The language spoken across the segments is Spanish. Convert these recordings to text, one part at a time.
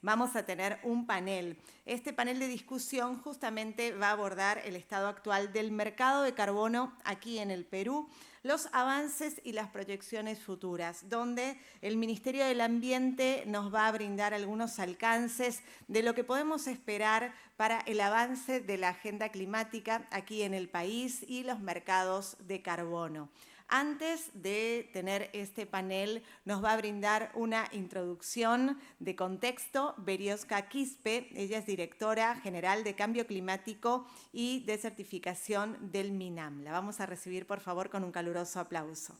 vamos a tener un panel. Este panel de discusión justamente va a abordar el estado actual del mercado de carbono aquí en el Perú, los avances y las proyecciones futuras, donde el Ministerio del Ambiente nos va a brindar algunos alcances de lo que podemos esperar para el avance de la agenda climática aquí en el país y los mercados de carbono. Antes de tener este panel, nos va a brindar una introducción de contexto Berioska Quispe. Ella es directora general de Cambio Climático y de certificación del MINAM. La vamos a recibir, por favor, con un caluroso aplauso.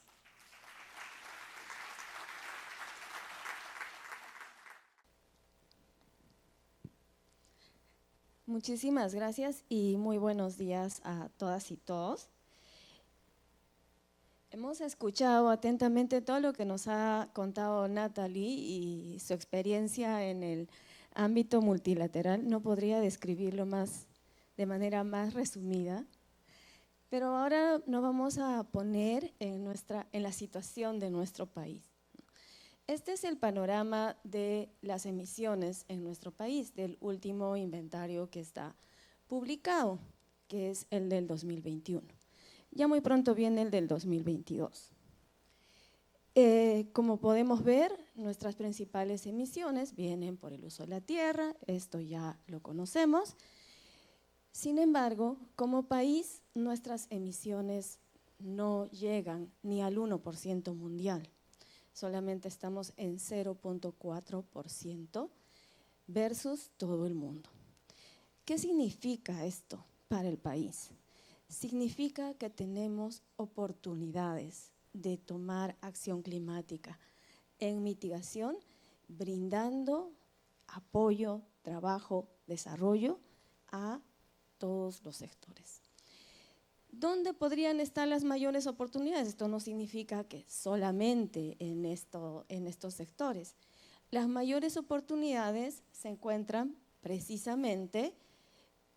Muchísimas gracias y muy buenos días a todas y todos. Hemos escuchado atentamente todo lo que nos ha contado Natalie y su experiencia en el ámbito multilateral. No podría describirlo de manera más resumida, pero ahora nos vamos a poner en la situación de nuestro país. Este es el panorama de las emisiones en nuestro país, del último inventario que está publicado, que es el del 2021. Ya muy pronto viene el del 2022. Como podemos ver, nuestras principales emisiones vienen por el uso de la tierra, esto ya lo conocemos. Sin embargo, como país, nuestras emisiones no llegan ni al 1% mundial. Solamente estamos en 0.4% versus todo el mundo. ¿Qué significa esto para el país? Significa que tenemos oportunidades de tomar acción climática en mitigación, brindando apoyo, trabajo, desarrollo a todos los sectores. ¿Dónde podrían estar las mayores oportunidades? Esto no significa que solamente en estos sectores. Las mayores oportunidades se encuentran precisamente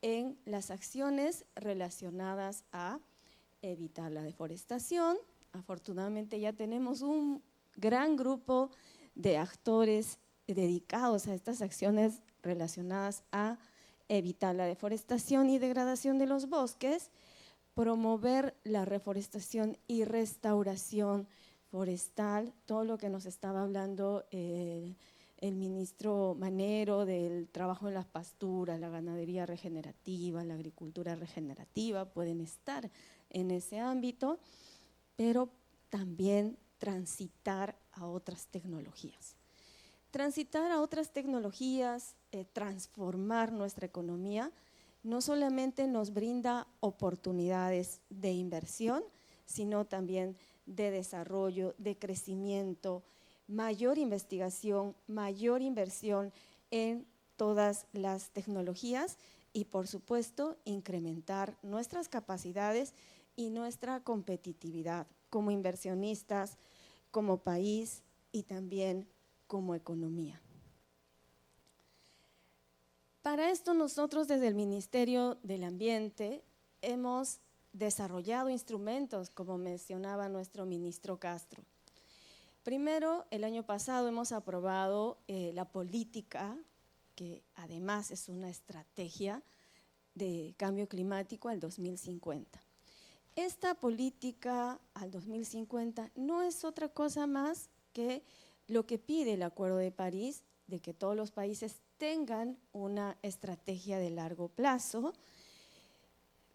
en las acciones relacionadas a evitar la deforestación. Afortunadamente ya tenemos un gran grupo de actores dedicados a estas acciones relacionadas a evitar la deforestación y degradación de los bosques, promover la reforestación y restauración forestal, todo lo que nos estaba hablando el ministro Manero del trabajo en las pasturas, la ganadería regenerativa, la agricultura regenerativa, pueden estar en ese ámbito, pero también transitar a otras tecnologías. Transitar a otras tecnologías, transformar nuestra economía, no solamente nos brinda oportunidades de inversión, sino también de desarrollo, de crecimiento, mayor investigación, mayor inversión en todas las tecnologías y, por supuesto, incrementar nuestras capacidades y nuestra competitividad como inversionistas, como país y también como economía. Para esto nosotros desde el Ministerio del Ambiente hemos desarrollado instrumentos, como mencionaba nuestro ministro Castro. Primero, el año pasado hemos aprobado la política, que además es una estrategia de cambio climático al 2050. Esta política al 2050 no es otra cosa más que lo que pide el Acuerdo de París, de que todos los países tengan una estrategia de largo plazo,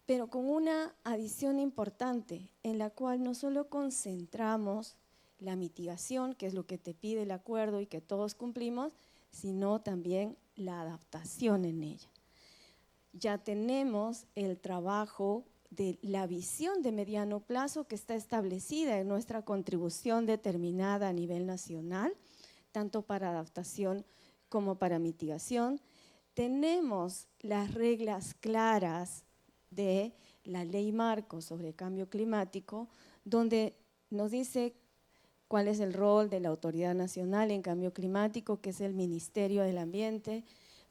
pero con una adición importante en la cual no solo concentramos la mitigación, que es lo que te pide el acuerdo y que todos cumplimos, sino también la adaptación en ella. Ya tenemos el trabajo de la visión de mediano plazo que está establecida en nuestra contribución determinada a nivel nacional, tanto para adaptación como para mitigación. Tenemos las reglas claras de la Ley Marco sobre Cambio Climático, donde nos dice cuál es el rol de la Autoridad Nacional en Cambio Climático, que es el Ministerio del Ambiente,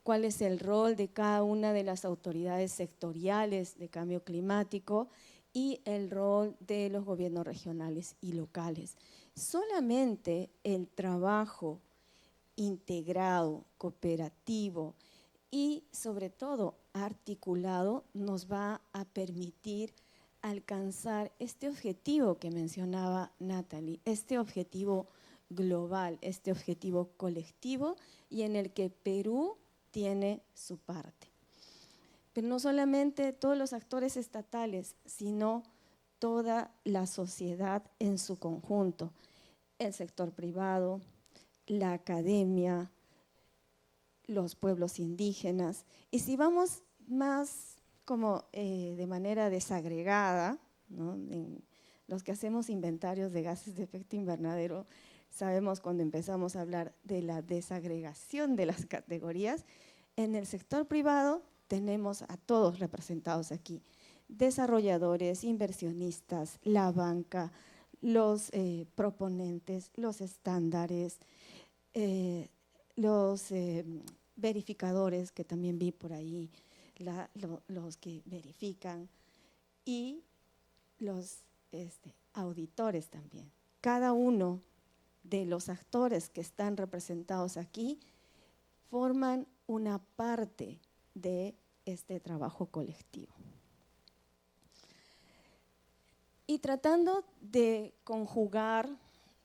cuál es el rol de cada una de las autoridades sectoriales de cambio climático y el rol de los gobiernos regionales y locales. Solamente el trabajo integrado, cooperativo y sobre todo articulado nos va a permitir alcanzar este objetivo que mencionaba Natalie, este objetivo global, este objetivo colectivo y en el que Perú tiene su parte. Pero no solamente todos los actores estatales, sino toda la sociedad en su conjunto, el sector privado, la academia, los pueblos indígenas. Y si vamos más como de manera desagregada, ¿no? En los que hacemos inventarios de gases de efecto invernadero, sabemos cuando empezamos a hablar de la desagregación de las categorías. En el sector privado tenemos a todos representados aquí, desarrolladores, inversionistas, la banca, los proponentes, los estándares, los verificadores, que también vi por ahí, los que verifican, y los auditores también. Cada uno de los actores que están representados aquí forman una parte de este trabajo colectivo. Y tratando de conjugar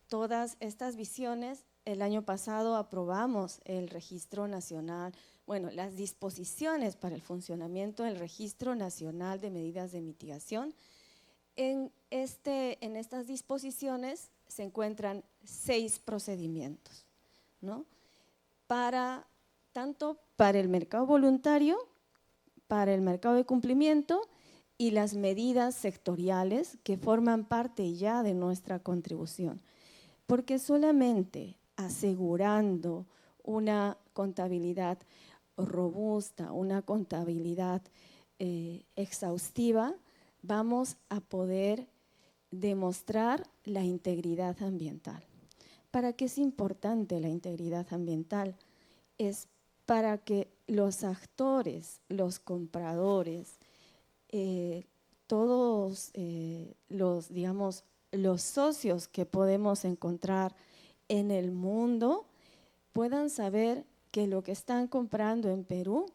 todas estas visiones, el año pasado aprobamos el Registro Nacional, bueno, las disposiciones para el funcionamiento del Registro Nacional de Medidas de Mitigación. En estas disposiciones se encuentran 6 procedimientos, ¿no? Tanto para el mercado voluntario, para el mercado de cumplimiento y las medidas sectoriales que forman parte ya de nuestra contribución. Porque solamente asegurando una contabilidad robusta, una contabilidad exhaustiva, vamos a poder demostrar la integridad ambiental. ¿Para qué es importante la integridad ambiental? Es para que los actores, los compradores, todos los socios que podemos encontrar en el mundo puedan saber que lo que están comprando en Perú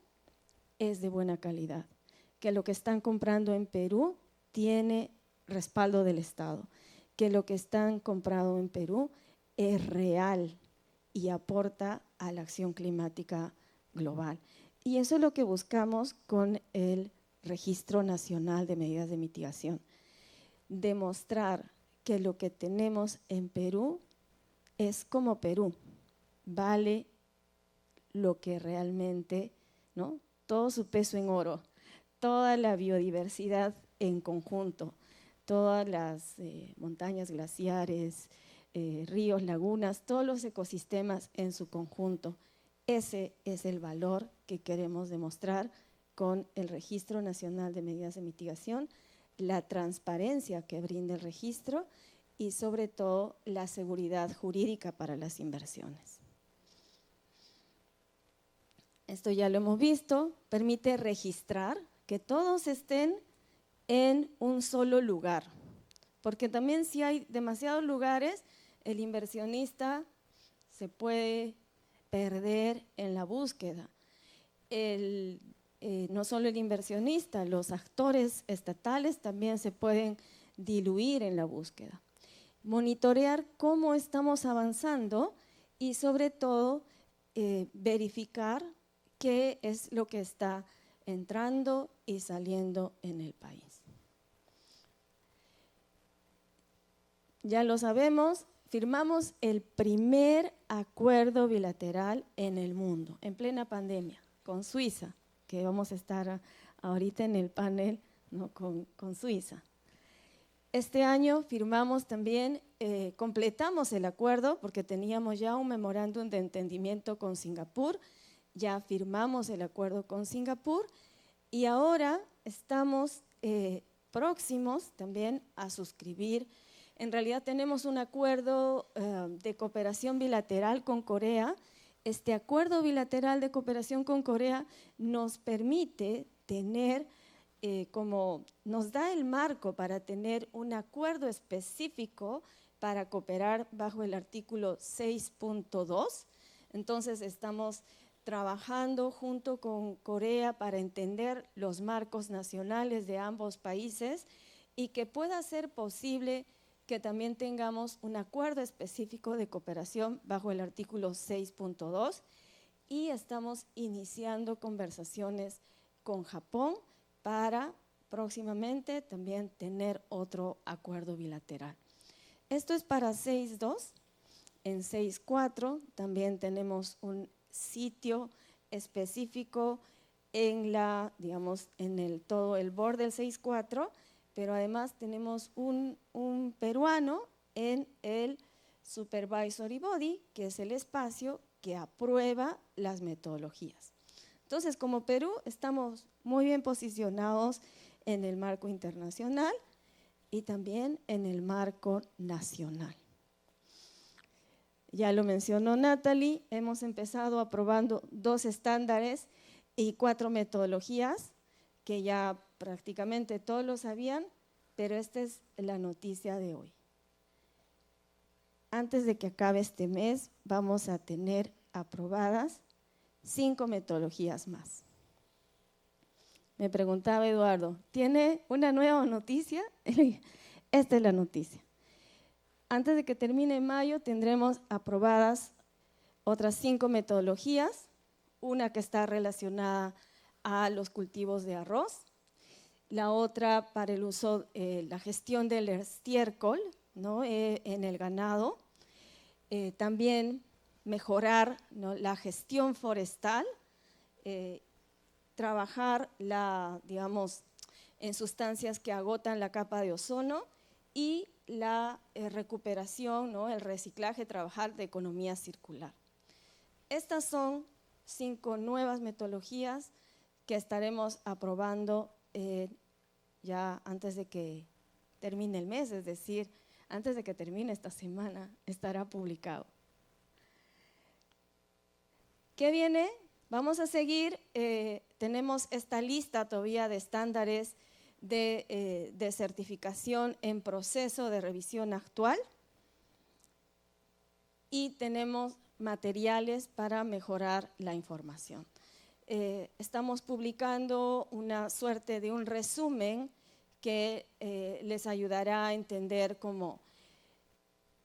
es de buena calidad, que lo que están comprando en Perú tiene respaldo del Estado, que lo que están comprando en Perú es real y aporta a la acción climática global. Y eso es lo que buscamos con el Registro Nacional de Medidas de Mitigación, demostrar que lo que tenemos en Perú es como Perú, vale lo que realmente, ¿no? Todo su peso en oro, toda la biodiversidad en conjunto, todas las montañas, glaciares, ríos, lagunas, todos los ecosistemas en su conjunto. Ese es el valor que queremos demostrar con el Registro Nacional de Medidas de Mitigación, la transparencia que brinda el registro y sobre todo la seguridad jurídica para las inversiones. Esto ya lo hemos visto, permite registrar que todos estén en un solo lugar, porque también si hay demasiados lugares, el inversionista se puede perder en la búsqueda. No solo el inversionista, los actores estatales también se pueden diluir en la búsqueda. Monitorear cómo estamos avanzando y sobre todo verificar qué es lo que está entrando y saliendo en el país. Ya lo sabemos, firmamos el primer acuerdo bilateral en el mundo, en plena pandemia, con Suiza, que vamos a estar ahorita en el panel, ¿no? con Suiza. Este año firmamos también, completamos el acuerdo porque teníamos ya un memorándum de entendimiento con Singapur, ya firmamos el acuerdo con Singapur y ahora estamos próximos también a suscribir. En realidad tenemos un acuerdo de cooperación bilateral con Corea. Este acuerdo bilateral de cooperación con Corea nos permite tener, nos da el marco para tener un acuerdo específico para cooperar bajo el artículo 6.2 Entonces estamos trabajando junto con Corea para entender los marcos nacionales de ambos países y que pueda ser posible que también tengamos un acuerdo específico de cooperación bajo el artículo 6.2 y estamos iniciando conversaciones con Japón para próximamente también tener otro acuerdo bilateral. Esto es para 6.2. En 6.4 también tenemos un sitio específico en todo el borde del 6.4, pero además tenemos un peruano en el Supervisory Body, que es el espacio que aprueba las metodologías. Entonces, como Perú, estamos muy bien posicionados en el marco internacional y también en el marco nacional. Ya lo mencionó Natalie, hemos empezado aprobando 2 estándares y 4 metodologías, que ya prácticamente todos lo sabían, pero esta es la noticia de hoy. Antes de que acabe este mes, vamos a tener aprobadas 5 metodologías más. Me preguntaba Eduardo, ¿tiene una nueva noticia? Esta es la noticia. Antes de que termine mayo tendremos aprobadas otras 5 metodologías, una que está relacionada a los cultivos de arroz, la otra para el uso, la gestión del estiércol, ¿no? En el ganado, también mejorar, ¿no?, la gestión forestal, trabajar en sustancias que agotan la capa de ozono y la recuperación, ¿no?, el reciclaje, trabajar de economía circular. Estas son 5 nuevas metodologías que estaremos aprobando ya antes de que termine el mes, es decir, antes de que termine esta semana estará publicado. ¿Qué viene? Vamos a seguir, tenemos esta lista todavía de estándares de certificación en proceso de revisión actual y tenemos materiales para mejorar la información. Estamos publicando una suerte de un resumen que les ayudará a entender como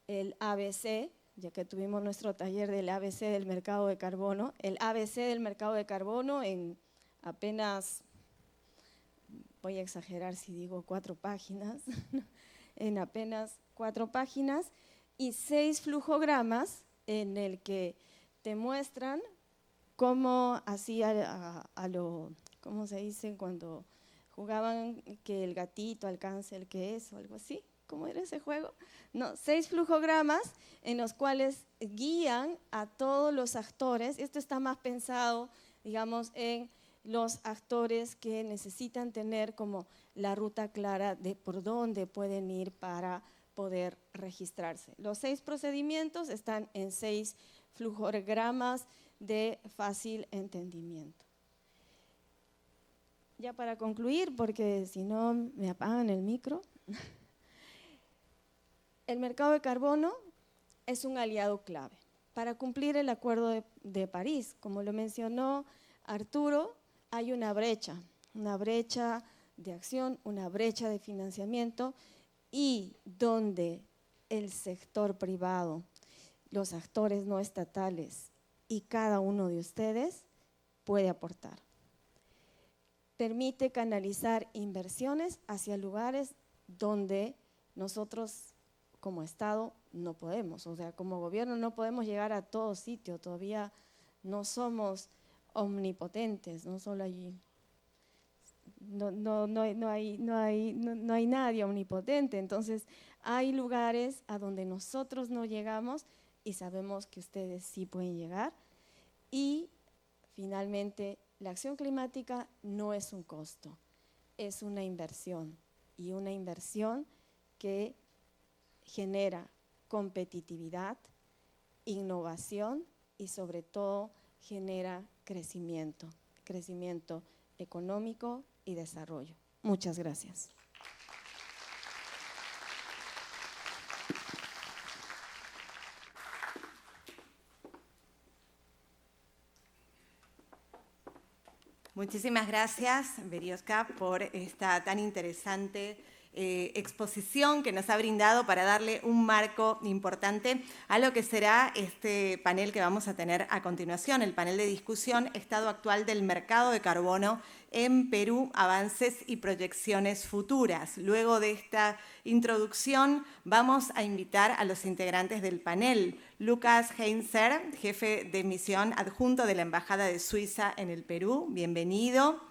el ABC, ya que tuvimos nuestro taller del ABC del mercado de carbono, el ABC del mercado de carbono en apenas, voy a exagerar si digo 4 páginas, en apenas 4 páginas y 6 flujogramas en el que te muestran cómo hacía ¿cómo se dice? Cuando jugaban que el gatito alcance el queso, algo así. ¿Cómo era ese juego? No, 6 flujogramas en los cuales guían a todos los actores. Esto está más pensado, digamos, en los actores que necesitan tener como la ruta clara de por dónde pueden ir para poder registrarse. Los 6 procedimientos están en 6 flujogramas de fácil entendimiento. Ya para concluir, porque si no me apagan el micro. El mercado de carbono es un aliado clave para cumplir el Acuerdo de París. Como lo mencionó Arturo, hay una brecha de acción, una brecha de financiamiento y donde el sector privado, los actores no estatales y cada uno de ustedes puede aportar. Permite canalizar inversiones hacia lugares donde nosotros como Estado no podemos, o sea, como gobierno no podemos llegar a todo sitio, todavía no somos omnipotentes, no solo allí. No hay nadie omnipotente, entonces hay lugares a donde nosotros no llegamos y sabemos que ustedes sí pueden llegar. Y finalmente, la acción climática no es un costo, es una inversión y una inversión que genera competitividad, innovación y sobre todo genera crecimiento económico y desarrollo. Muchas gracias. Muchísimas gracias, Berioska, por esta tan interesante exposición que nos ha brindado para darle un marco importante a lo que será este panel que vamos a tener a continuación, el panel de discusión Estado actual del mercado de carbono en Perú, avances y proyecciones futuras. Luego de esta introducción vamos a invitar a los integrantes del panel. Lucas Heinzer, jefe de misión adjunto de la Embajada de Suiza en el Perú, bienvenido.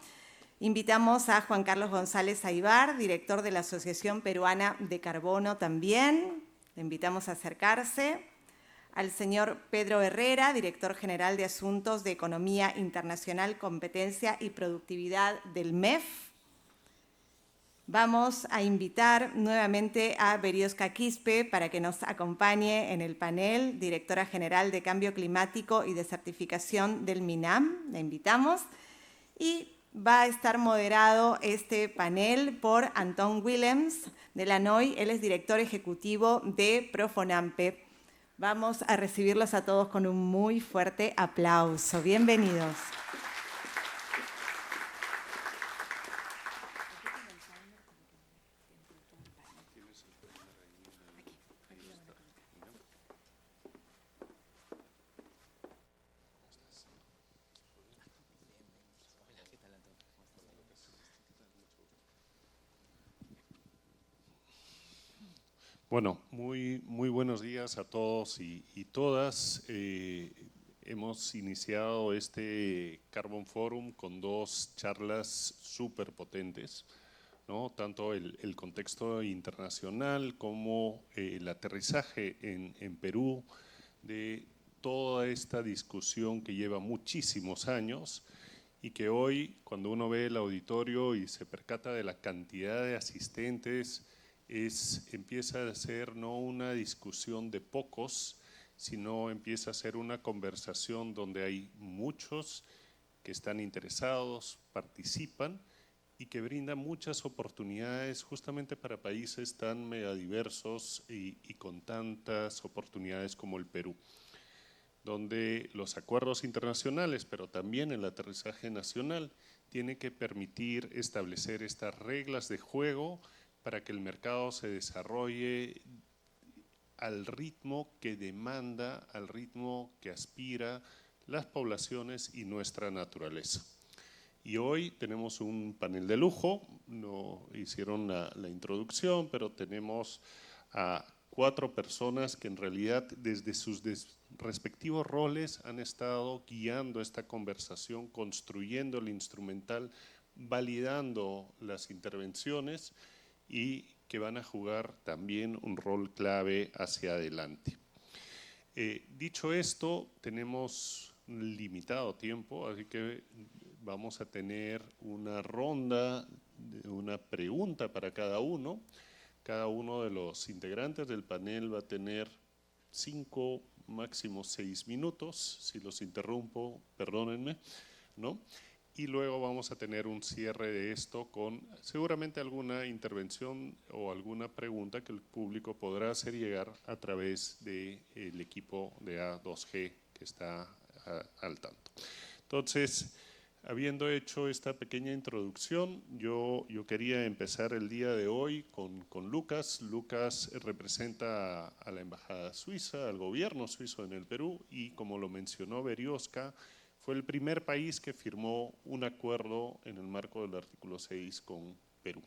Invitamos a Juan Carlos González Aybar, director de la Asociación Peruana de Carbono también. Le invitamos a acercarse. Al señor Pedro Herrera, director general de Asuntos de Economía Internacional, Competencia y Productividad del MEF. Vamos a invitar nuevamente a Berioska Quispe para que nos acompañe en el panel, directora general de Cambio Climático y de Certificación del MINAM. La invitamos. Y va a estar moderado este panel por Antón Willems de la NOI. Él es director ejecutivo de Profonampe. Vamos a recibirlos a todos con un muy fuerte aplauso. Bienvenidos. Bueno, muy buenos días a todos y todas. Hemos iniciado este Carbon Forum con dos charlas súper potentes, ¿no? Tanto el contexto internacional como el aterrizaje en Perú de toda esta discusión que lleva muchísimos años y que hoy, cuando uno ve el auditorio y se percata de la cantidad de asistentes, empieza a ser no una discusión de pocos, sino empieza a ser una conversación donde hay muchos que están interesados, participan y que brinda muchas oportunidades justamente para países tan megadiversos y con tantas oportunidades como el Perú, donde los acuerdos internacionales, pero también el aterrizaje nacional, tiene que permitir establecer estas reglas de juego para que el mercado se desarrolle al ritmo que demanda, al ritmo que aspira las poblaciones y nuestra naturaleza. Y hoy tenemos un panel de lujo, no hicieron la introducción, pero tenemos a 4 personas que en realidad desde sus respectivos roles han estado guiando esta conversación, construyendo el instrumental, validando las intervenciones y que van a jugar también un rol clave hacia adelante. Dicho esto, tenemos limitado tiempo, así que vamos a tener una ronda, una pregunta para cada uno. Cada uno de los integrantes del panel va a tener 5, máximo 6 minutos. Si los interrumpo, perdónenme, ¿no? Y luego vamos a tener un cierre de esto con seguramente alguna intervención o alguna pregunta que el público podrá hacer llegar a través del equipo de A2G que está al tanto. Entonces, habiendo hecho esta pequeña introducción, yo quería empezar el día de hoy con Lucas. Lucas representa a la Embajada Suiza, al gobierno suizo en el Perú y, como lo mencionó Berioska, fue el primer país que firmó un acuerdo en el marco del artículo 6 con Perú.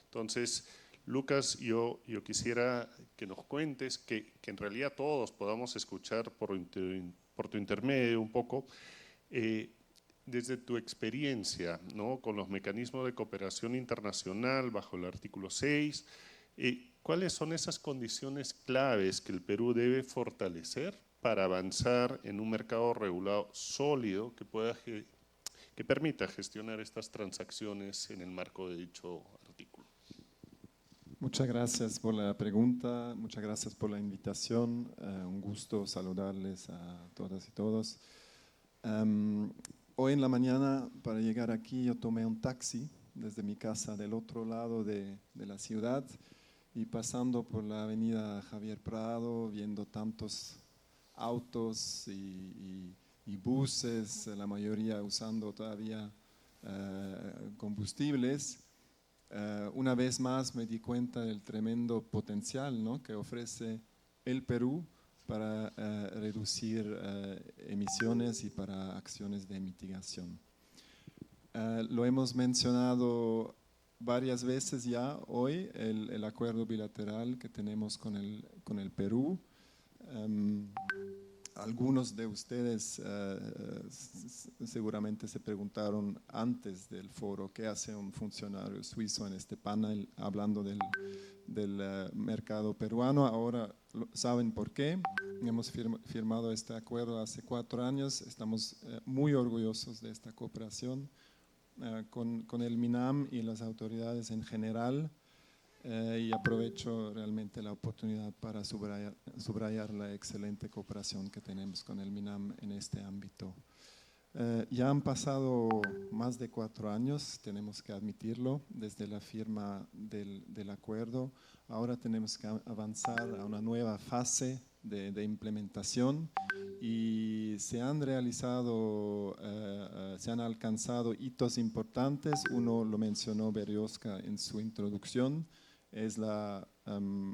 Entonces, Lucas, yo quisiera que nos cuentes, que en realidad todos podamos escuchar por tu intermedio un poco, desde tu experiencia, ¿no?, con los mecanismos de cooperación internacional bajo el artículo 6, ¿cuáles son esas condiciones claves que el Perú debe fortalecer para avanzar en un mercado regulado sólido que permita gestionar estas transacciones en el marco de dicho artículo? Muchas gracias por la pregunta, muchas gracias por la invitación. Un gusto saludarles a todas y todos. Hoy en la mañana, para llegar aquí, yo tomé un taxi desde mi casa del otro lado de la ciudad y pasando por la avenida Javier Prado, viendo tantos autos y buses, la mayoría usando todavía combustibles, una vez más me di cuenta del tremendo potencial, ¿no?, que ofrece el Perú para reducir emisiones y para acciones de mitigación. Lo hemos mencionado varias veces ya hoy, el acuerdo bilateral que tenemos con el Perú. Algunos de ustedes seguramente se preguntaron antes del foro qué hace un funcionario suizo en este panel hablando del mercado peruano. Ahora saben por qué. Hemos firmado este acuerdo hace 4 años. Estamos muy orgullosos de esta cooperación con el MINAM y las autoridades en general. Y aprovecho realmente la oportunidad para subrayar la excelente cooperación que tenemos con el MINAM en este ámbito. Ya han pasado más de 4 años, tenemos que admitirlo, desde la firma del acuerdo. Ahora tenemos que avanzar a una nueva fase de implementación y se han alcanzado hitos importantes. Uno lo mencionó Berioska en su introducción, es la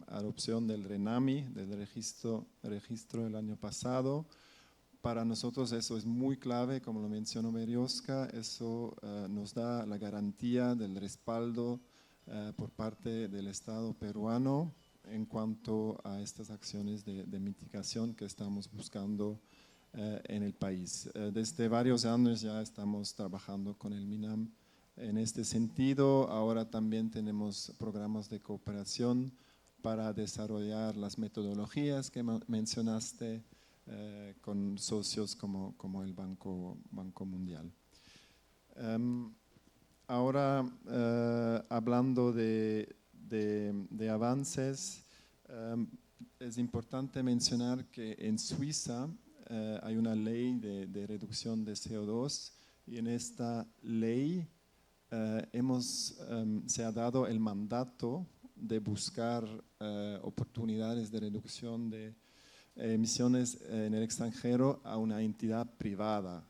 adopción del RENAMI, del registro del año pasado. Para nosotros eso es muy clave, como lo mencionó Berioska. Eso nos da la garantía del respaldo por parte del Estado peruano en cuanto a estas acciones de mitigación que estamos buscando en el país. Desde varios años ya estamos trabajando con el MINAM en este sentido. Ahora también tenemos programas de cooperación para desarrollar las metodologías que mencionaste con socios como el Banco Mundial. Ahora, hablando de avances, es importante mencionar que en Suiza hay una ley de reducción de CO2 y en esta ley se ha dado el mandato de buscar oportunidades de reducción de emisiones en el extranjero a una entidad privada.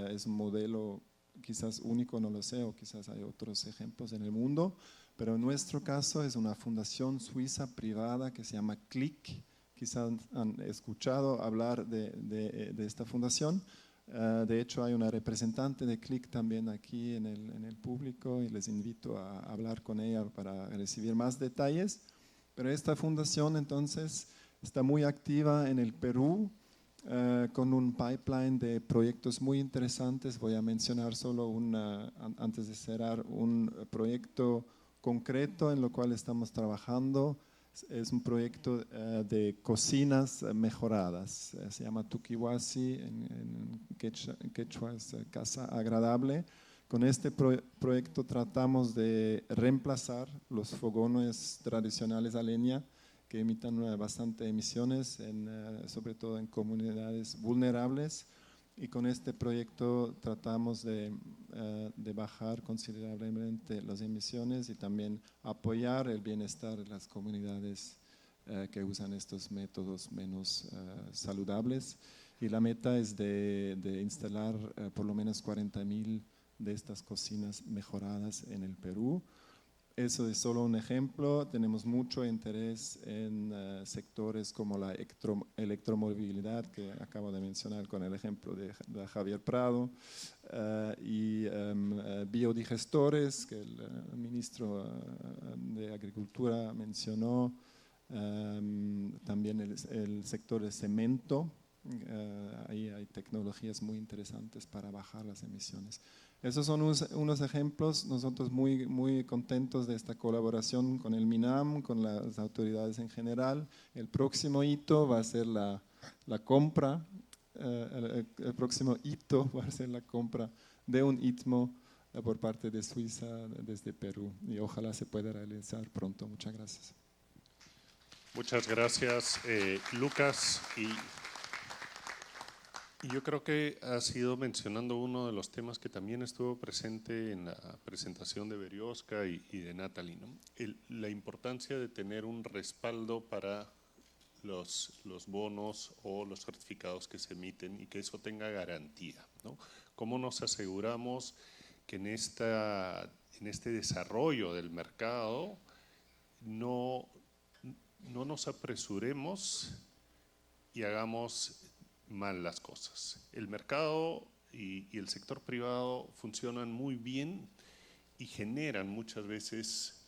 Es un modelo quizás único, no lo sé, o quizás hay otros ejemplos en el mundo, pero en nuestro caso es una fundación suiza privada que se llama CLIC. Quizás han escuchado hablar de esta fundación. De hecho, hay una representante de CLIC también aquí en el público y les invito a hablar con ella para recibir más detalles. Pero esta fundación entonces está muy activa en el Perú con un pipeline de proyectos muy interesantes. Voy a mencionar solo antes de cerrar, un proyecto concreto en lo cual estamos trabajando. Es un proyecto de cocinas mejoradas, se llama Tukiwasi, en quechua es casa agradable. Con este proyecto tratamos de reemplazar los fogones tradicionales a leña que emitan bastante emisiones, sobre todo en comunidades vulnerables. Y con este proyecto tratamos de bajar considerablemente las emisiones y también apoyar el bienestar de las comunidades que usan estos métodos menos saludables. Y la meta es de instalar por lo menos 40.000 de estas cocinas mejoradas en el Perú. Eso es solo un ejemplo. Tenemos mucho interés en sectores como la electromovilidad, que acabo de mencionar con el ejemplo de Javier Prado, y biodigestores, que el ministro de Agricultura mencionó, también el sector de cemento. Ahí hay tecnologías muy interesantes para bajar las emisiones. Esos son unos ejemplos. Nosotros muy contentos de esta colaboración con el MINAM, con las autoridades en general. El próximo hito va a ser la compra, el próximo hito va a ser la compra de un ITMO por parte de Suiza desde Perú, y ojalá se pueda realizar pronto. Muchas gracias. Muchas gracias, Lucas. Y yo creo que has ido mencionando uno de los temas que también estuvo presente en la presentación de Berioska y de Natalie, ¿no? La importancia de tener un respaldo para los bonos o los certificados que se emiten y que eso tenga garantía, ¿no? ¿Cómo nos aseguramos que en este desarrollo del mercado no nos apresuremos y hagamos mal las cosas. El mercado y el sector privado funcionan muy bien y generan muchas veces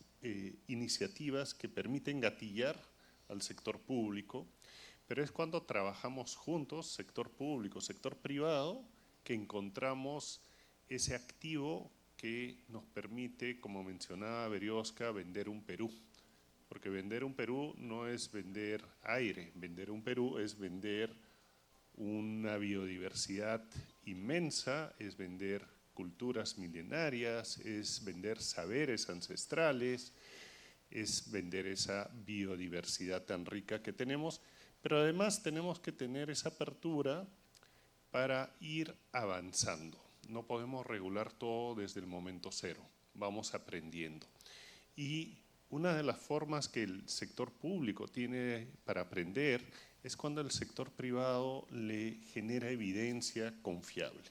iniciativas que permiten gatillar al sector público, pero es cuando trabajamos juntos, sector público, sector privado, que encontramos ese activo que nos permite, como mencionaba Berioska, vender un Perú. Porque vender un Perú no es vender aire, vender un Perú es vender una biodiversidad inmensa, es vender culturas milenarias, es vender saberes ancestrales, es vender esa biodiversidad tan rica que tenemos, pero además tenemos que tener esa apertura para ir avanzando. No podemos regular todo desde el momento cero, vamos aprendiendo. Y una de las formas que el sector público tiene para aprender es cuando el sector privado le genera evidencia confiable.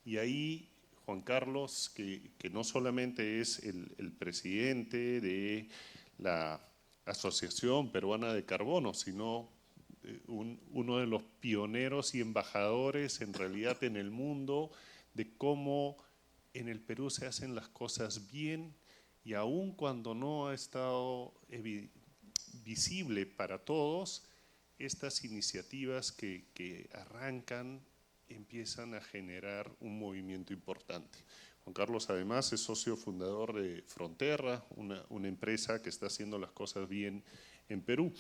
Y ahí Juan Carlos, que no solamente es el presidente de la Asociación Peruana de Carbono, sino uno de los pioneros y embajadores en realidad en el mundo de cómo en el Perú se hacen las cosas bien y aun cuando no ha estado visible para todos, estas iniciativas que arrancan empiezan a generar un movimiento importante. Juan Carlos además es socio fundador de Fronterra, una empresa que está haciendo las cosas bien en Perú.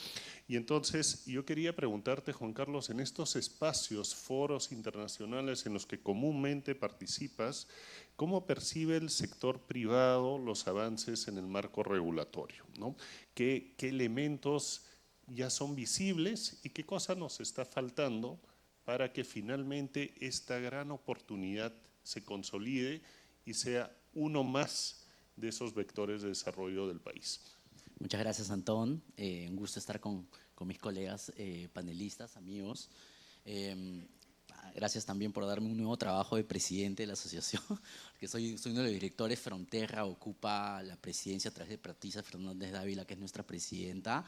Y entonces yo quería preguntarte, Juan Carlos, en estos espacios, foros internacionales en los que comúnmente participas, ¿cómo percibe el sector privado los avances en el marco regulatorio, ¿no? ¿Qué elementos ya son visibles y qué cosa nos está faltando para que finalmente esta gran oportunidad se consolide y sea uno más de esos vectores de desarrollo del país? Muchas gracias, Antón. Un gusto estar con mis colegas panelistas, amigos. Gracias también por darme un nuevo trabajo de presidente de la asociación, que soy uno de los directores. Fronterra ocupa la presidencia a través de Patricia Fernández Dávila, que es nuestra presidenta.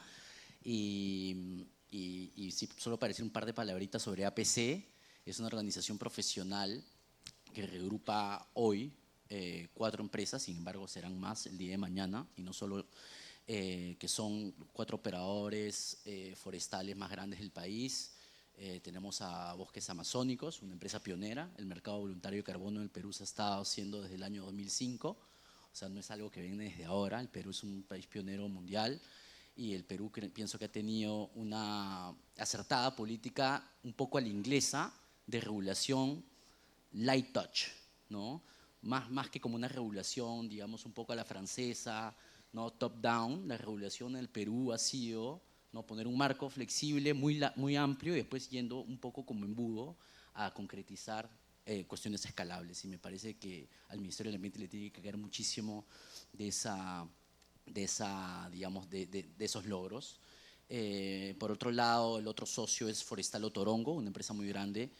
Y sí, solo para decir un par de palabritas sobre APC, es una organización profesional que regrupa hoy 4 empresas, sin embargo serán más el día de mañana, y no solo que son 4 operadores forestales más grandes del país. Tenemos a Bosques Amazónicos, una empresa pionera. El mercado voluntario de carbono en el Perú se ha estado haciendo desde el año 2005, o sea, no es algo que viene desde ahora. El Perú es un país pionero mundial y el Perú pienso que ha tenido una acertada política un poco a la inglesa de regulación light touch, ¿no? Más que como una regulación, digamos, un poco a la francesa, ¿no? Top down. La regulación en el Perú ha sido, ¿no?, poner un marco flexible muy amplio y después yendo un poco como embudo a concretizar cuestiones escalables. Y me parece que al Ministerio del Ambiente le tiene que caer muchísimo de esos logros. Por otro lado, el otro socio es Forestal Otorongo, una empresa muy grande,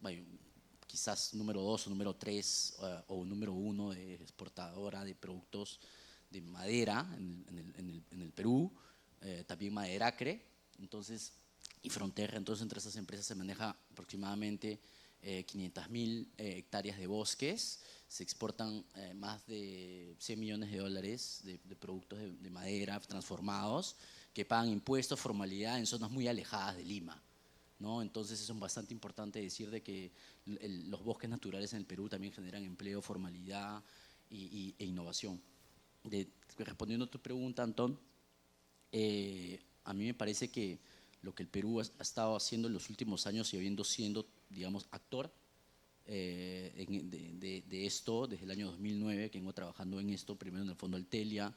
bueno, quizás número 2 o número 3 o número 1 de exportadora de productos de madera en el Perú, también Maderacre, entonces, y Fronterra. Entonces, entre esas empresas se maneja aproximadamente 500.000 hectáreas de bosques. Se exportan más de $100 millones de productos de madera transformados que pagan impuestos, formalidad en zonas muy alejadas de Lima, ¿no? Entonces eso es bastante importante decir de que los bosques naturales en el Perú también generan empleo, formalidad e innovación. Respondiendo a tu pregunta, Antón, a mí me parece que lo que el Perú ha estado haciendo en los últimos años y habiendo siendo, digamos, actor de esto desde el año 2009, que vengo trabajando en esto, primero en el Fondo Altelia,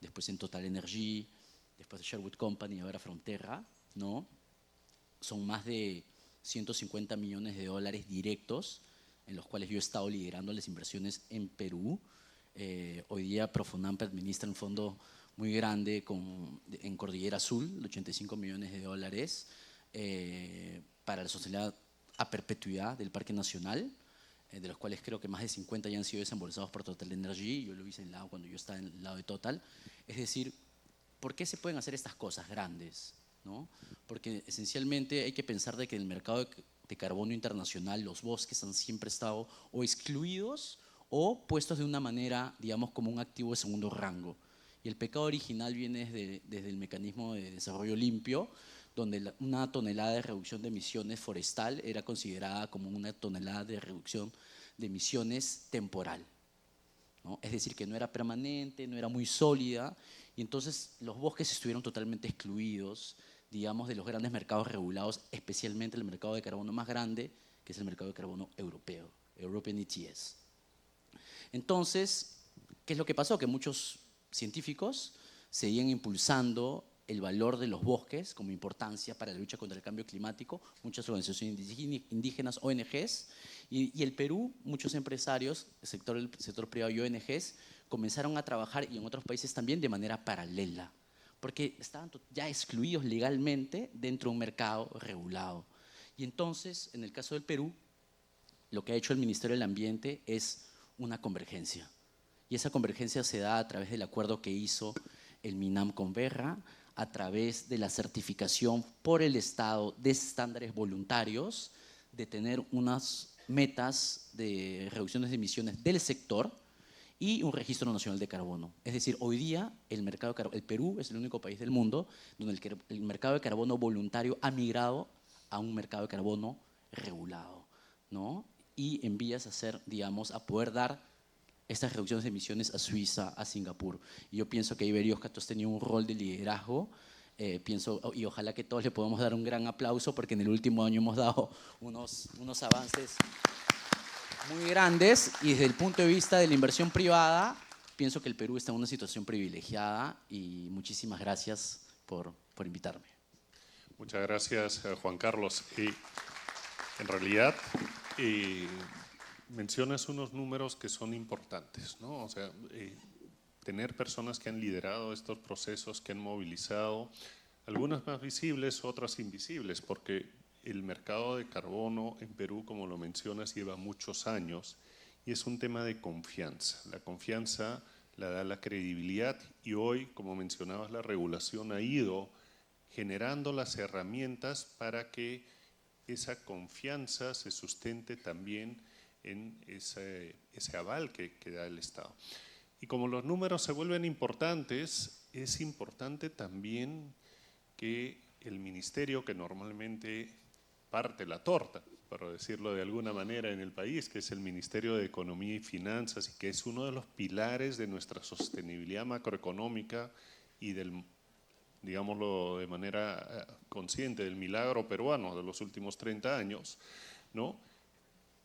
después en Total Energy, después de Sherwood Company y ahora Fronterra, ¿no? Son más de $150 millones directos en los cuales yo he estado liderando las inversiones en Perú. Hoy día Profonamp administra un fondo muy grande en Cordillera Azul, de $85 millones para la sostenibilidad a perpetuidad del Parque Nacional. de los cuales creo que más de 50 ya han sido desembolsados por Total Energy. Yo lo hice cuando yo estaba en el lado de Total. Es decir, ¿por qué se pueden hacer estas cosas grandes, ¿no? Porque esencialmente hay que pensar de que en el mercado de carbono internacional los bosques han siempre estado o excluidos o puestos de una manera, digamos, como un activo de segundo rango. Y el pecado original viene desde el mecanismo de desarrollo limpio, donde una tonelada de reducción de emisiones forestal era considerada como una tonelada de reducción de emisiones temporal, ¿no? Es decir, que no era permanente, no era muy sólida, y entonces los bosques estuvieron totalmente excluidos, digamos, de los grandes mercados regulados, especialmente el mercado de carbono más grande, que es el mercado de carbono europeo, European ETS. Entonces, ¿qué es lo que pasó? Que muchos científicos seguían impulsando el valor de los bosques como importancia para la lucha contra el cambio climático, muchas organizaciones indígenas, ONGs, y el Perú, muchos empresarios, el sector privado y ONGs, comenzaron a trabajar, y en otros países también, de manera paralela, porque estaban ya excluidos legalmente dentro de un mercado regulado. Y entonces, en el caso del Perú, lo que ha hecho el Ministerio del Ambiente es una convergencia. Y esa convergencia se da a través del acuerdo que hizo el MINAM con Verra, a través de la certificación por el Estado de estándares voluntarios, de tener unas metas de reducciones de emisiones del sector y un registro nacional de carbono. Es decir, hoy día el Perú es el único país del mundo donde el mercado de carbono voluntario ha migrado a un mercado de carbono regulado, ¿no? Y en vías a hacer, digamos, a poder dar estas reducciones de emisiones a Suiza, a Singapur. Y yo pienso que Iberio Catos tenía un rol de liderazgo, y ojalá que todos le podamos dar un gran aplauso, porque en el último año hemos dado unos avances muy grandes, y desde el punto de vista de la inversión privada, pienso que el Perú está en una situación privilegiada, y muchísimas gracias por invitarme. Muchas gracias, Juan Carlos. En realidad, mencionas unos números que son importantes, ¿no? O sea, tener personas que han liderado estos procesos, que han movilizado, algunas más visibles, otras invisibles, porque el mercado de carbono en Perú, como lo mencionas, lleva muchos años y es un tema de confianza. La confianza la da la credibilidad, y hoy, como mencionabas, la regulación ha ido generando las herramientas para que esa confianza se sustente también en ese aval que da el Estado. Y como los números se vuelven importantes, es importante también que el ministerio, que normalmente parte la torta, para decirlo de alguna manera, en el país, que es el Ministerio de Economía y Finanzas, y que es uno de los pilares de nuestra sostenibilidad macroeconómica y del, digámoslo de manera consciente, del milagro peruano de los últimos 30 años, ¿no?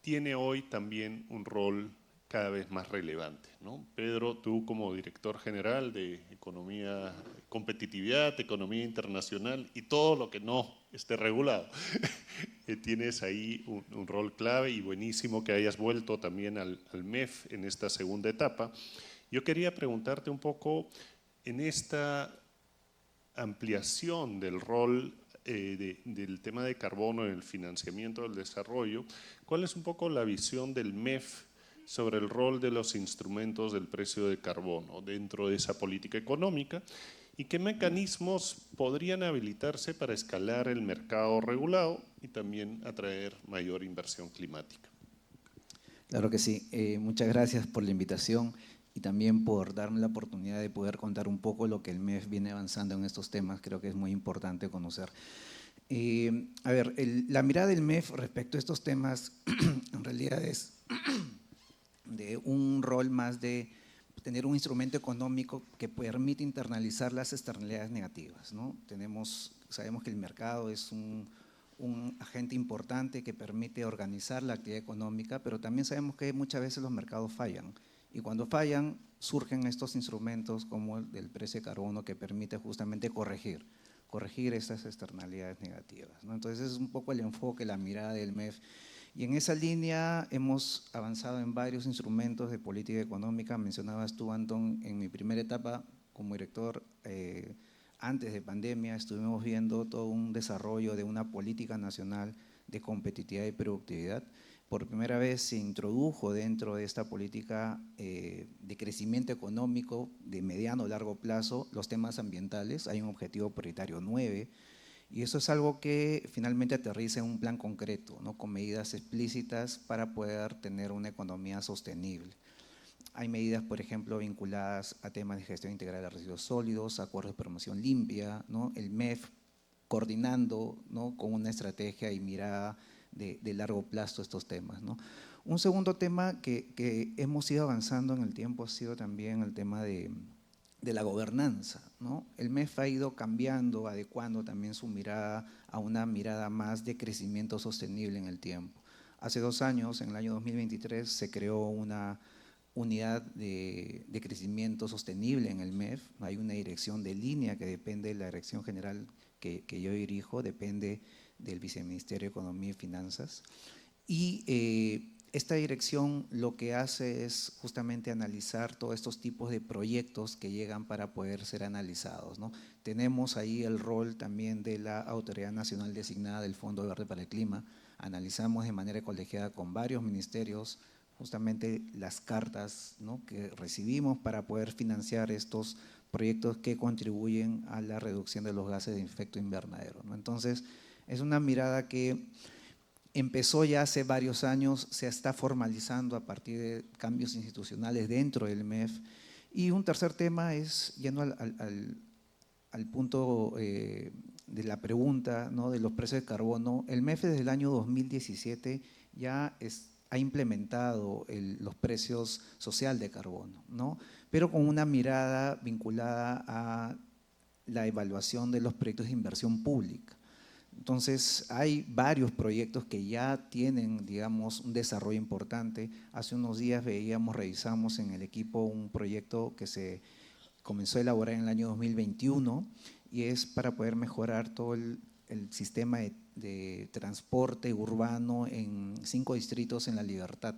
Tiene hoy también un rol cada vez más relevante, ¿no? Pedro, tú como director general de Economía, Competitividad, Economía Internacional y todo lo que no esté regulado, tienes ahí un rol clave, y buenísimo que hayas vuelto también al MEF en esta segunda etapa. Yo quería preguntarte un poco, en esta ampliación del rol del tema de carbono en el financiamiento del desarrollo, ¿cuál es un poco la visión del MEF sobre el rol de los instrumentos del precio de carbono dentro de esa política económica, y qué mecanismos podrían habilitarse para escalar el mercado regulado y también atraer mayor inversión climática? Claro que sí. Muchas gracias por la invitación y también por darme la oportunidad de poder contar un poco lo que el MEF viene avanzando en estos temas. Creo que es muy importante conocer. A ver, la mirada del MEF respecto a estos temas en realidad es de un rol más de tener un instrumento económico que permite internalizar las externalidades negativas, ¿no? Sabemos que el mercado es un agente importante que permite organizar la actividad económica, pero también sabemos que muchas veces los mercados fallan. Y cuando fallan, surgen estos instrumentos como el del precio de carbono, que permite justamente corregir esas externalidades negativas, ¿no? Entonces es un poco el enfoque, la mirada del MEF. Y en esa línea hemos avanzado en varios instrumentos de política económica. Mencionabas tú, Antón, en mi primera etapa como director, antes de pandemia, estuvimos viendo todo un desarrollo de una política nacional de competitividad y productividad. por primera vez se introdujo dentro de esta política de crecimiento económico de mediano o largo plazo los temas ambientales. Hay un objetivo prioritario 9, y eso es algo que finalmente aterriza en un plan concreto, ¿no? Con medidas explícitas para poder tener una economía sostenible. Hay medidas, por ejemplo, vinculadas a temas de gestión integral de residuos sólidos, acuerdos de promoción limpia, ¿no? El MEF coordinando, ¿no? Con una estrategia y mirada de largo plazo estos temas, ¿no? Un segundo tema que hemos ido avanzando en el tiempo ha sido también el tema de la gobernanza, ¿no? El MEF ha ido cambiando, adecuando también su mirada a una mirada más de crecimiento sostenible en el tiempo. Hace 2 años, en el año 2023, se creó una unidad de crecimiento sostenible en el MEF. Hay una dirección de línea que depende de la dirección general que yo dirijo, depende del Viceministerio de Economía y Finanzas. Y esta dirección lo que hace es justamente analizar todos estos tipos de proyectos que llegan para poder ser analizados, ¿no? Tenemos ahí el rol también de la Autoridad Nacional Designada del Fondo Verde para el Clima. Analizamos de manera colegiada con varios ministerios justamente las cartas, ¿no? Que recibimos para poder financiar estos proyectos que contribuyen a la reducción de los gases de efecto invernadero, ¿no? Entonces, es una mirada que empezó ya hace varios años, se está formalizando a partir de cambios institucionales dentro del MEF. Y un tercer tema es, yendo al punto de la pregunta, ¿no? De los precios de carbono, el MEF desde el año 2017 ya ha implementado los precios social de carbono, ¿no? Pero con una mirada vinculada a la evaluación de los proyectos de inversión pública. Entonces, hay varios proyectos que ya tienen, digamos, un desarrollo importante. Hace unos días revisamos en el equipo un proyecto que se comenzó a elaborar en el año 2021 y es para poder mejorar todo el sistema de transporte urbano en 5 distritos en La Libertad.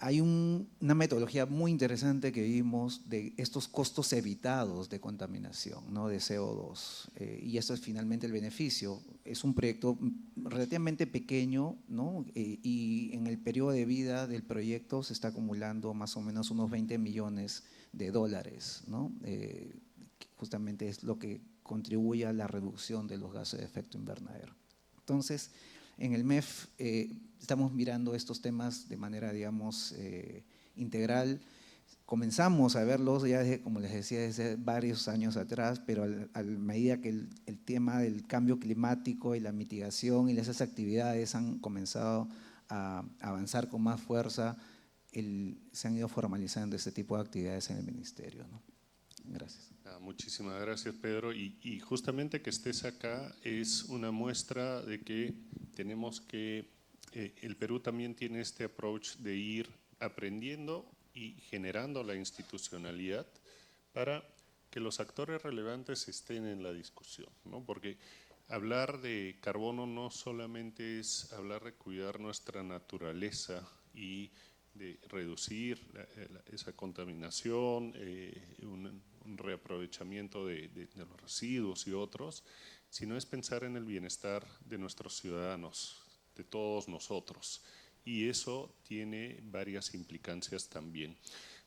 Hay una metodología muy interesante que vimos de estos costos evitados de contaminación, ¿no? De CO2, y eso es finalmente el beneficio. Es un proyecto relativamente pequeño, ¿no? Y en el periodo de vida del proyecto se está acumulando más o menos unos $20 millones, ¿no? Justamente es lo que contribuye a la reducción de los gases de efecto invernadero. Entonces, en el MEF estamos mirando estos temas de manera, digamos, integral. Comenzamos a verlos ya, como les decía, desde varios años atrás, pero a medida que el tema del cambio climático y la mitigación y esas actividades han comenzado a avanzar con más fuerza, se han ido formalizando este tipo de actividades en el ministerio, ¿no? Gracias. Muchísimas gracias, Pedro. Y justamente que estés acá es una muestra de que tenemos que, el Perú también tiene este approach de ir aprendiendo y generando la institucionalidad para que los actores relevantes estén en la discusión, ¿no? Porque hablar de carbono no solamente es hablar de cuidar nuestra naturaleza y de reducir esa contaminación, un reaprovechamiento de los residuos y otros, sino es pensar en el bienestar de nuestros ciudadanos, de todos nosotros. Y eso tiene varias implicancias también.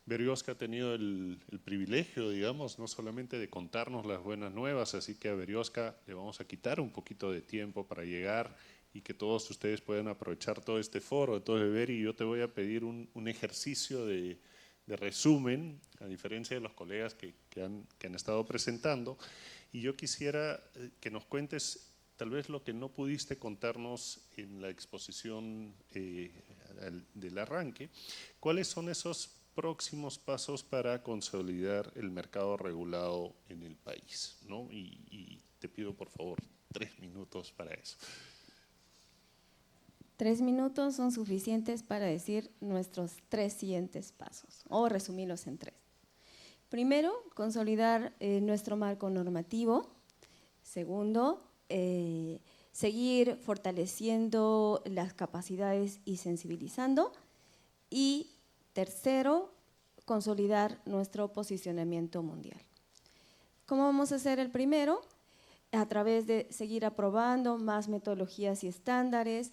Berioska ha tenido el privilegio, digamos, no solamente de contarnos las buenas nuevas, así que a Berioska le vamos a quitar un poquito de tiempo para llegar y que todos ustedes puedan aprovechar todo este foro. Entonces, Beri, yo te voy a pedir un ejercicio de resumen, a diferencia de los colegas que han estado presentando. Y yo quisiera que nos cuentes tal vez lo que no pudiste contarnos en la exposición del arranque. ¿Cuáles son esos próximos pasos para consolidar el mercado regulado en el país, ¿no? Y te pido, por favor, 3 minutos para eso. 3 minutos son suficientes para decir nuestros 3 siguientes pasos, o resumirlos en 3. Primero, consolidar nuestro marco normativo. Segundo, seguir fortaleciendo las capacidades y sensibilizando. Y tercero, consolidar nuestro posicionamiento mundial. ¿Cómo vamos a hacer el primero? A través de seguir aprobando más metodologías y estándares,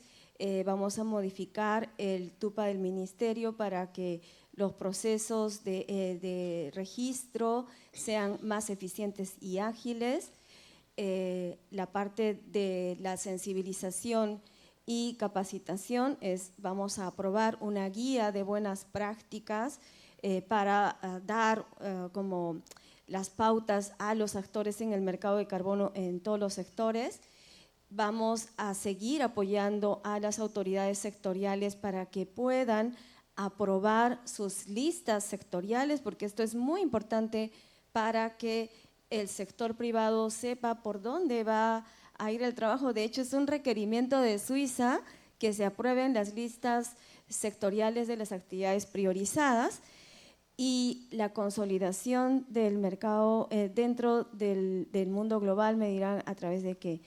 Vamos a modificar el TUPA del ministerio para que los procesos de registro sean más eficientes y ágiles. La parte de la sensibilización y capacitación vamos a aprobar una guía de buenas prácticas para dar como las pautas a los actores en el mercado de carbono en todos los sectores. Vamos a seguir apoyando a las autoridades sectoriales para que puedan aprobar sus listas sectoriales, porque esto es muy importante para que el sector privado sepa por dónde va a ir el trabajo. De hecho, es un requerimiento de Suiza que se aprueben las listas sectoriales de las actividades priorizadas, y la consolidación del mercado dentro del mundo global me dirán a través de que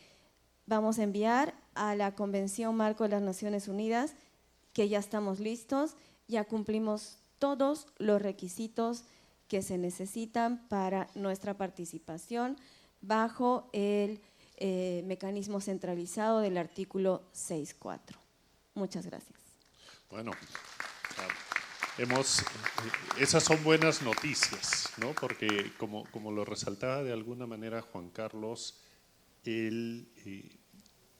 vamos a enviar a la Convención Marco de las Naciones Unidas, que ya estamos listos, ya cumplimos todos los requisitos que se necesitan para nuestra participación bajo el mecanismo centralizado del artículo 6.4. Muchas gracias. Bueno, esas son buenas noticias, ¿no? Porque como lo resaltaba de alguna manera Juan Carlos,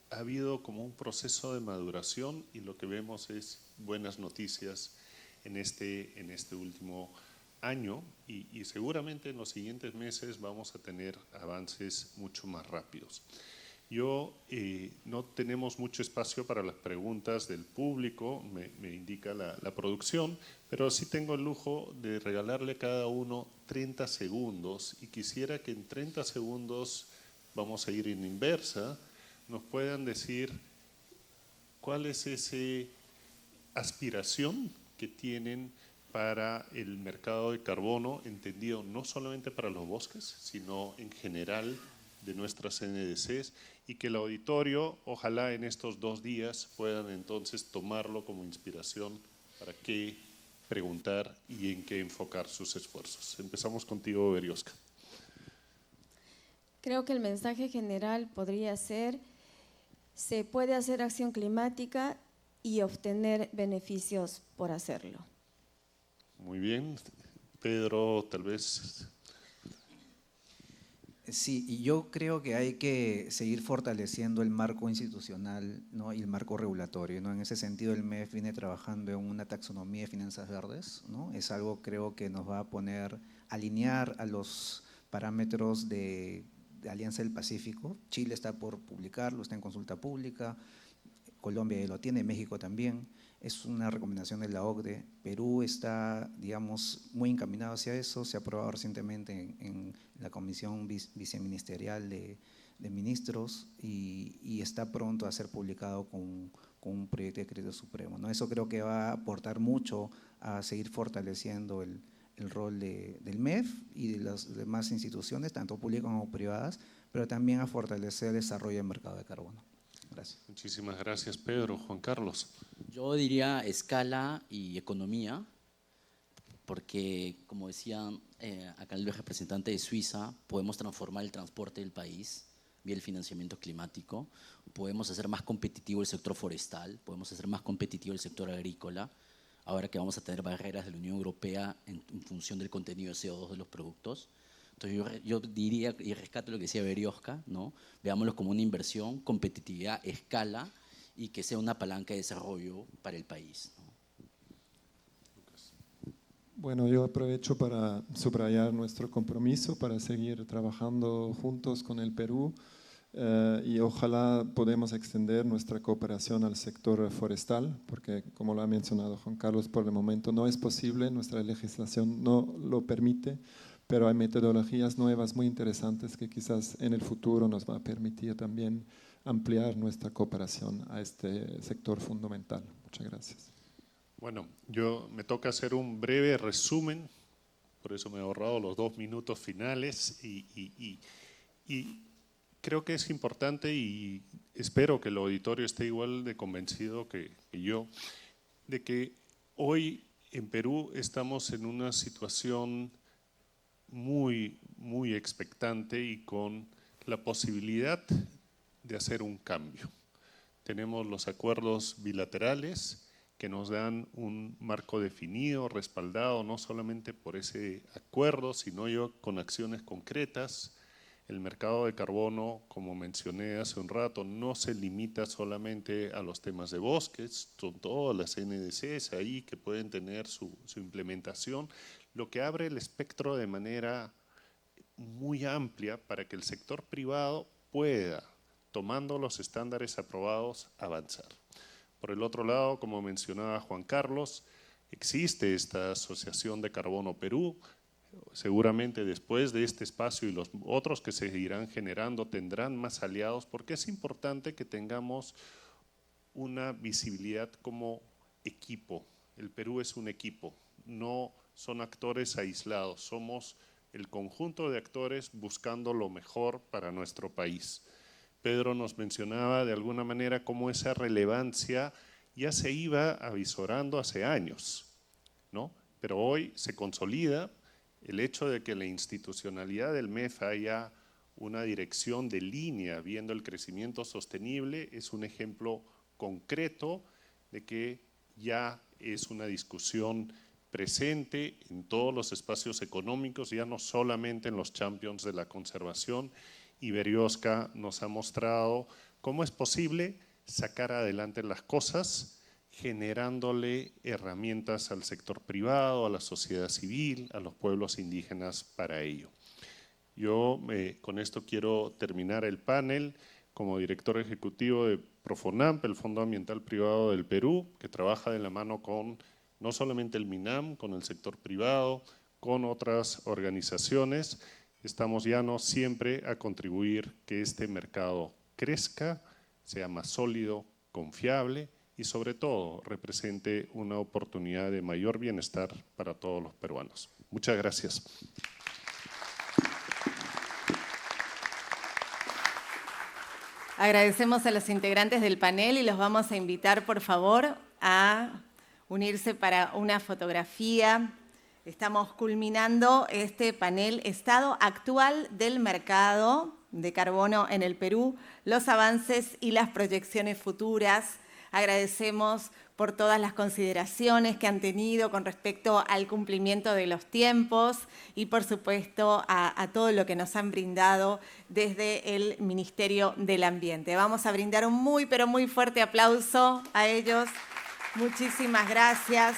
ha habido como un proceso de maduración y lo que vemos es buenas noticias en este último año y seguramente en los siguientes meses vamos a tener avances mucho más rápidos. No tenemos mucho espacio para las preguntas del público, me indica la producción, pero sí tengo el lujo de regalarle a cada uno 30 segundos y quisiera que en 30 segundos, vamos a ir en inversa, nos puedan decir cuál es esa aspiración que tienen para el mercado de carbono, entendido no solamente para los bosques, sino en general de nuestras NDCs, y que el auditorio, ojalá en estos 2 días, puedan entonces tomarlo como inspiración para qué preguntar y en qué enfocar sus esfuerzos. Empezamos contigo, Berioska. Creo que el mensaje general podría ser: se puede hacer acción climática y obtener beneficios por hacerlo. Muy bien. Pedro, tal vez. Sí, y yo creo que hay que seguir fortaleciendo el marco institucional, ¿no? Y el marco regulatorio, ¿no? En ese sentido, el MEF viene trabajando en una taxonomía de finanzas verdes, ¿no? Es algo, creo, que nos va a alinear a los parámetros de Alianza del Pacífico. Chile está por publicarlo, está en consulta pública, Colombia ya lo tiene, México también. Es una recomendación de la OCDE. Perú está, digamos, muy encaminado hacia eso. Se ha aprobado recientemente en la Comisión Viceministerial de Ministros y está pronto a ser publicado con un proyecto de decreto supremo, ¿no? Eso creo que va a aportar mucho a seguir fortaleciendo el rol del MEF y de las demás instituciones, tanto públicas como privadas, pero también a fortalecer el desarrollo del mercado de carbono. Gracias. Muchísimas gracias, Pedro. Juan Carlos. Yo diría escala y economía, porque como decía acá el representante de Suiza, podemos transformar el transporte del país vía el financiamiento climático, podemos hacer más competitivo el sector forestal, podemos hacer más competitivo el sector agrícola, ahora que vamos a tener barreras de la Unión Europea en función del contenido de CO2 de los productos. Entonces yo diría, y rescato lo que decía Berioska, ¿no? Veámoslo como una inversión, competitividad, escala, y que sea una palanca de desarrollo para el país, ¿no? Bueno, yo aprovecho para subrayar nuestro compromiso para seguir trabajando juntos con el Perú y ojalá podamos extender nuestra cooperación al sector forestal, porque como lo ha mencionado Juan Carlos, por el momento no es posible, nuestra legislación no lo permite, pero hay metodologías nuevas muy interesantes que quizás en el futuro nos va a permitir también ampliar nuestra cooperación a este sector fundamental. Muchas gracias. Bueno, me toca hacer un breve resumen, por eso me he ahorrado los 2 minutos finales y creo que es importante y espero que el auditorio esté igual de convencido que yo de que hoy en Perú estamos en una situación muy, muy expectante y con la posibilidad de hacer un cambio. tenemos los acuerdos bilaterales que nos dan un marco definido, respaldado no solamente por ese acuerdo, sino con acciones concretas. El mercado de carbono, como mencioné hace un rato, no se limita solamente a los temas de bosques, son todas las NDCs ahí que pueden tener su implementación, lo que abre el espectro de manera muy amplia para que el sector privado pueda, tomando los estándares aprobados, avanzar. Por el otro lado, como mencionaba Juan Carlos, existe esta Asociación de Carbono Perú. Seguramente después de este espacio y los otros que se irán generando tendrán más aliados, porque es importante que tengamos una visibilidad como equipo. El Perú es un equipo, no son actores aislados, somos el conjunto de actores buscando lo mejor para nuestro país. Pedro nos mencionaba de alguna manera cómo esa relevancia ya se iba avisorando hace años, ¿no? Pero hoy se consolida. El hecho de que la institucionalidad del MEF haya una dirección de línea viendo el crecimiento sostenible es un ejemplo concreto de que ya es una discusión presente en todos los espacios económicos, ya no solamente en los champions de la conservación. Y Berioska nos ha mostrado cómo es posible sacar adelante las cosas generándole herramientas al sector privado, a la sociedad civil, a los pueblos indígenas para ello. Yo con esto quiero terminar el panel como director ejecutivo de Profonamp, el Fondo Ambiental Privado del Perú, que trabaja de la mano con no solamente el MINAM, con el sector privado, con otras organizaciones. Estamos llanos siempre a contribuir que este mercado crezca, sea más sólido, confiable y sobre todo represente una oportunidad de mayor bienestar para todos los peruanos. Muchas gracias. Agradecemos a los integrantes del panel y los vamos a invitar, por favor, a unirse para una fotografía. Estamos culminando este panel Estado actual del mercado de carbono en el Perú, los avances y las proyecciones futuras. Agradecemos por todas las consideraciones que han tenido con respecto al cumplimiento de los tiempos y, por supuesto, a todo lo que nos han brindado desde el Ministerio del Ambiente. Vamos a brindar un muy, pero muy fuerte aplauso a ellos. Muchísimas gracias.